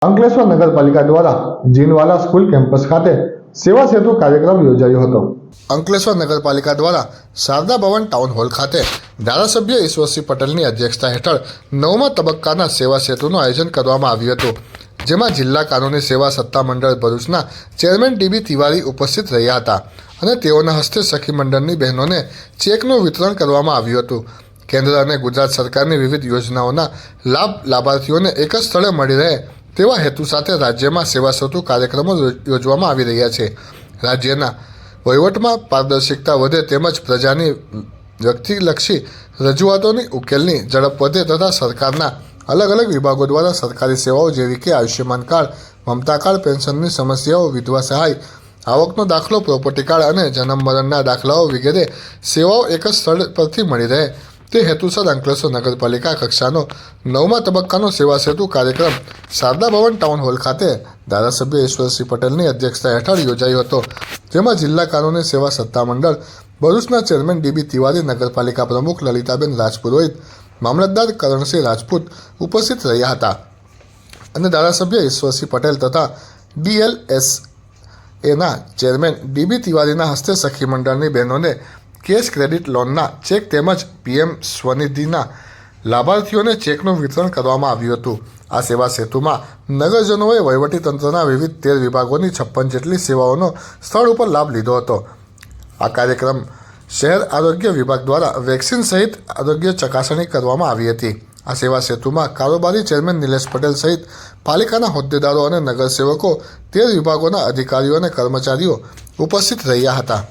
અંકલેશ્વર નગરપાલિકા દ્વારા Jinwala school campus ખાતે સેવા સેતુ કાર્યક્રમ યોજાયો હતો। અંકલેશ્વર નગરપાલિકા દ્વારા શારદા ભવન ટાઉન હોલ ખાતે ધારાસભ્ય ઈશ્વરસિંહ પટેલની અધ્યક્ષતા હેઠળ 9મા તબક્કાના સેવા સેતુનું આયોજન કરવામાં આવ્યું હતું, જેમાં જિલ્લા કાનૂની સેવા સત્તામંડળ ભરૂચના ચેરમેન ડીબી તિવારી ઉપસ્થિત રહ્યા હતા અને તેઓના હસ્તે સખી મંડળની બહેનોને ચેકનું વિતરણ કરવામાં આવ્યું હતું। કેન્દ્ર અને ગુજરાત સરકારની વિવિધ યોજનાઓના લાભ લાભાર્થીઓને એક જ સ્થળે મળી રહે તેવા હેતુ સાથે રાજ્યમાં સેવા સેતુ કાર્યક્રમો યોજવામાં આવી રહ્યા છે। રાજ્યના વહીવટમાં પારદર્શિકતા વધે તેમજ પ્રજાની વ્યક્તિલક્ષી રજૂઆતોની ઉકેલની ઝડપ વધે તથા સરકારના અલગ અલગ વિભાગો દ્વારા સરકારી સેવાઓ જેવી કે આયુષ્યમાન કાર્ડ, મમતા કાર્ડ, પેન્શનની સમસ્યાઓ, વિધવા સહાય, આવકનો દાખલો, પ્રોપર્ટી કાર્ડ અને જન્મ મરણના દાખલાઓ વગેરે સેવાઓ એક જ સ્થળ પરથી મળી રહે તે હેતુસર અંકલેશ્વર નગરપાલિકા કક્ષાનો 9મા તબક્કાનો સેવા સેતુ કાર્યક્રમ શારદા ભવન ટાઉન હોલ ખાતે ધારાસભ્ય ઈશ્વરસિંહ પટેલની અધ્યક્ષતા હેઠળ યોજાયો હતો, જેમાં જિલ્લા કાનૂની સેવા સત્તામંડળ ભરૂચના ચેરમેન ડીબી તિવારી, નગરપાલિકા પ્રમુખ લલિતાબેન રાજપુરોહિત, મામલતદાર કરણસિંહ રાજપૂત ઉપસ્થિત રહ્યા હતા અને ધારાસભ્ય ઈશ્વરસિંહ પટેલ તથા DLSAના ચેરમેન ડીબી તિવારીના હસ્તે સખી મંડળની બહેનોને કેશ ક્રેડિટ લોનના ચેક તેમજ PM સ્વનિધિના લાભાર્થીઓને ચેકનું વિતરણ કરવામાં આવ્યું હતું। આ સેવા સેતુમાં નગરજનોએ વહીવટીતંત્રના વિવિધ 13 વિભાગોની 56 જેટલી સેવાઓનો સ્થળ ઉપર લાભ લીધો હતો। આ કાર્યક્રમ શહેર આરોગ્ય વિભાગ દ્વારા વેક્સિન સહિત આરોગ્ય ચકાસણી કરવામાં આવી હતી। આ સેવા સેતુમાં કારોબારી ચેરમેન નિલેશ પટેલ સહિત પાલિકાના હોદ્દેદારો અને નગરસેવકો 13 વિભાગોના અધિકારીઓ અને કર્મચારીઓ ઉપસ્થિત રહ્યા હતા।